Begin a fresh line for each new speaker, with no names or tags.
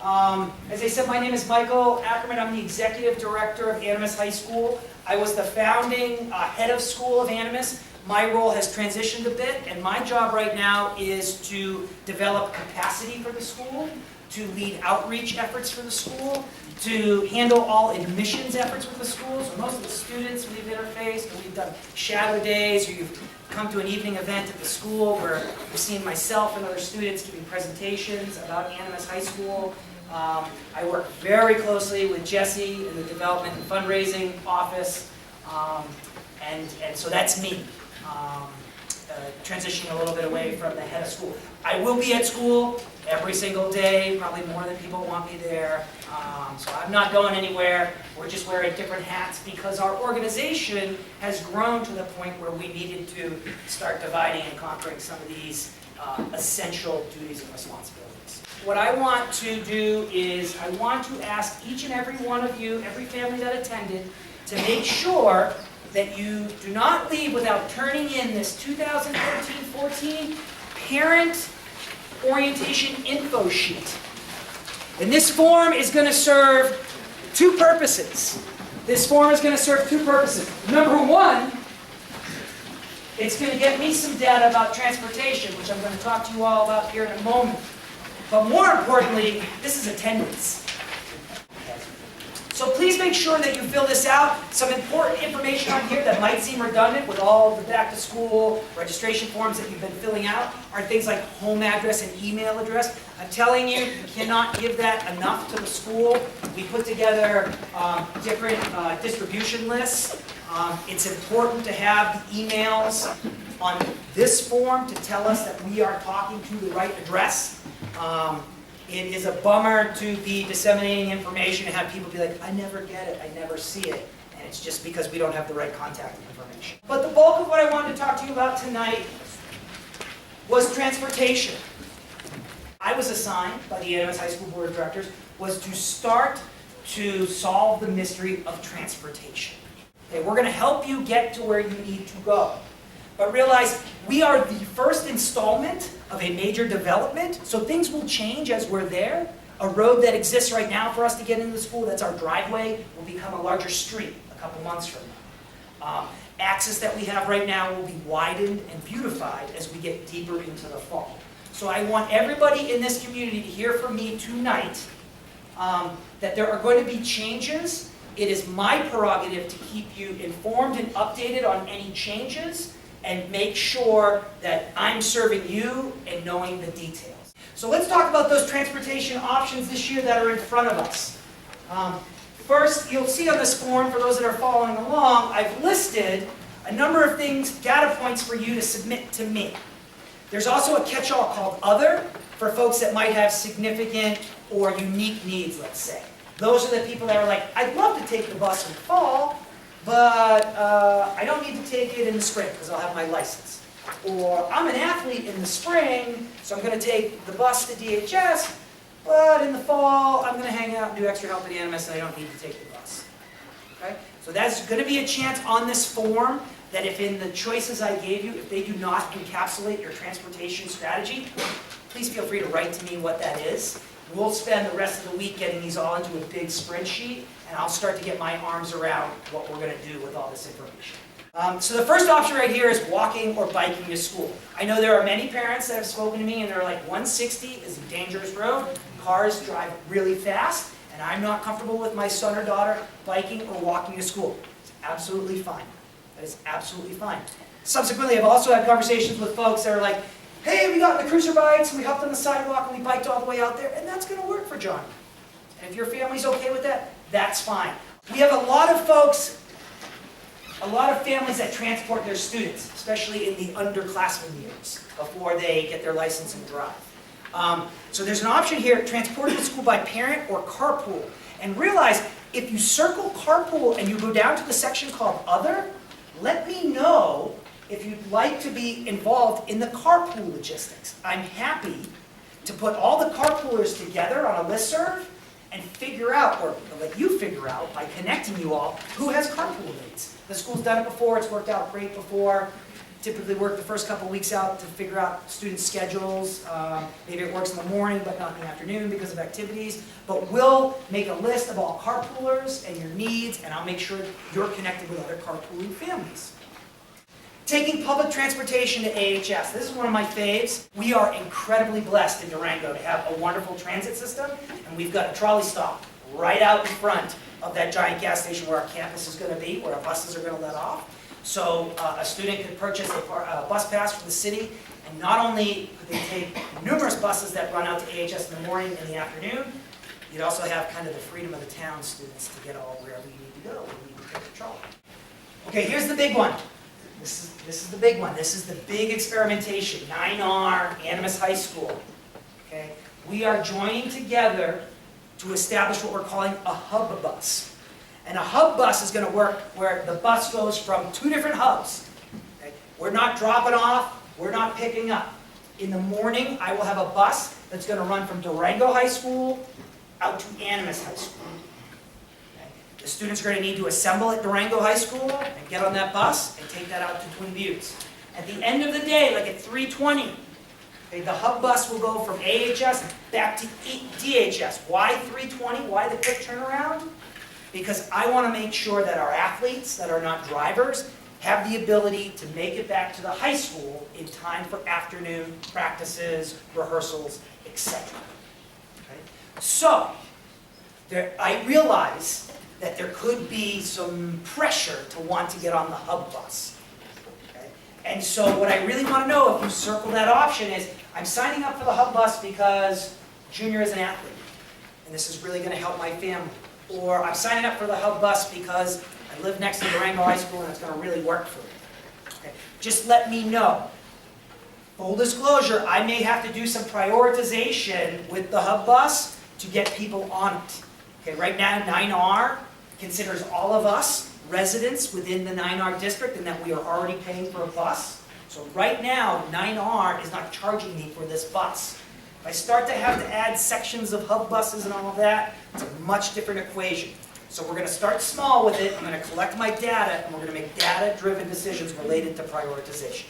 As I said, my name is Michael Ackerman. I'm the Executive Director of Animas High School. I was the founding head of school of Animas. My role has transitioned a bit, and my job right now is to develop capacity for the school, to lead outreach efforts for the school, to handle all admissions efforts with the school. So most of the students we've interfaced, and we've done shadow days, or you've come to an evening event at the school where you've seen myself and other students giving presentations about Animas High School. I work very closely with Jesse in the development and fundraising office, and so that's me. Transitioning a little bit away from the head of school. I will be at school every single day, probably more than people want me there. So I'm not going anywhere. We're just wearing different hats because our organization has grown to the point where we needed to start dividing and conquering some of these essential duties and responsibilities. What I want to do is I want to ask each and every one of you, every family that attended, to make sure that you do not leave without turning in this 2013-14 Parent Orientation Info Sheet. And this form is going to serve two purposes. This form is going to serve two purposes. Number one, it's going to get me some data about transportation, which I'm going to talk to you all about here in a moment. But more importantly, this is attendance. So please make sure that you fill this out. Some important information on here that might seem redundant with all the back-to-school registration forms that you've been filling out are things like home address and email address. I'm telling you, you cannot give that enough to the school. We put together different distribution lists. It's important to have the emails on this form to tell us that we are talking to the right address. It is a bummer to be disseminating information and have people be like, I never get it, I never see it. And it's just because we don't have the right contact information. But the bulk of what I wanted to talk to you about tonight was transportation. I was assigned by the Animas High School Board of Directors was to start to solve the mystery of transportation. Okay, we're going to help you get to where you need to go. But realize we are the first installment of a major development, so things will change as we're there. A road that exists right now for us to get into the school, that's our driveway, will become a larger street a couple months from now. Access that we have right now will be widened and beautified as we get deeper into the fall. So I want everybody in this community to hear from me tonight that there are going to be changes. It is my prerogative to keep you informed and updated on any changes, and make sure that I'm serving you and knowing the details. So let's talk about those transportation options this year that are in front of us. First, you'll see on this form, for those that are following along, I've listed a number of things, data points for you to submit to me. There's also a catch-all called Other for folks that might have significant or unique needs, let's say. Those are the people that are like, I'd love to take the bus in the fall, but I don't need to take it in the spring because I'll have my license. Or I'm an athlete in the spring, so I'm going to take the bus to DHS, but in the fall I'm going to hang out and do extra help at Animas and I don't need to take the bus. Okay? So that's going to be a chance on this form that if in the choices I gave you, if they do not encapsulate your transportation strategy, please feel free to write to me what that is. We'll spend the rest of the week getting these all into a big spreadsheet, and I'll start to get my arms around what we're going to do with all this information. So the first option right here is walking or biking to school. I know there are many parents that have spoken to me and they're like, 160 is a dangerous road, cars drive really fast, and I'm not comfortable with my son or daughter biking or walking to school. It's absolutely fine. That is absolutely fine. Subsequently, I've also had conversations with folks that are like, hey, we got the cruiser bikes, and we hopped on the sidewalk, and we biked all the way out there, and that's going to work for John. And if your family's okay with that, that's fine. We have a lot of folks, a lot of families that transport their students, especially in the underclassmen years, before they get their license and drive. So there's an option here, transported to school by parent or carpool. And realize, if you circle carpool and you go down to the section called Other, let me know if you'd like to be involved in the carpool logistics. I'm happy to put all the carpoolers together on a listserv and figure out, or let you figure out by connecting you all, who has carpool dates. The school's done it before, it's worked out great before. typically work the first couple weeks out to figure out student schedules. Maybe it works in the morning, but not in the afternoon because of activities. But we'll make a list of all carpoolers and your needs, and I'll make sure you're connected with other carpooling families. Taking public transportation to AHS. This is one of my faves. We are incredibly blessed in Durango to have a wonderful transit system, and we've got a trolley stop right out in front of that giant gas station where our campus is going to be, where our buses are going to let off. So a student could purchase a bus pass from the city, and not only could they take numerous buses that run out to AHS in the morning and the afternoon, you'd also have kind of the freedom of the town students to get all wherever you need to go when you take the trolley. Okay, here's the big one. This is the big one. This is the big experimentation. 9R, Animas High School. Okay? We are joining together to establish what we're calling a hub bus. And a hub bus is going to work where the bus goes from 2 different hubs. Okay? We're not dropping off, we're not picking up. In the morning, I will have a bus that's going to run from Durango High School out to Animas High School. The students are going to need to assemble at Durango High School and get on that bus and take that out to Twin Buttes. At the end of the day, like at 3:20, okay, the hub bus will go from AHS back to DHS. Why 3:20? Why the quick turnaround? Because I want to make sure that our athletes that are not drivers have the ability to make it back to the high school in time for afternoon practices, rehearsals, etc. Okay? So, I realize that there could be some pressure to want to get on the hub bus. Okay? And so what I really want to know, if you circle that option, is I'm signing up for the hub bus because Junior is an athlete, and this is really going to help my family. Or I'm signing up for the hub bus because I live next to Durango High School and it's going to really work for me. Okay? Just let me know. Full disclosure, I may have to do some prioritization with the hub bus to get people on it. Okay, right now, 9R considers all of us residents within the 9R district and that we are already paying for a bus. So right now, 9R is not charging me for this bus. If I start to have to add sections of hub buses and all of that, it's a much different equation. So we're going to start small with it, I'm going to collect my data, and we're going to make data-driven decisions related to prioritization.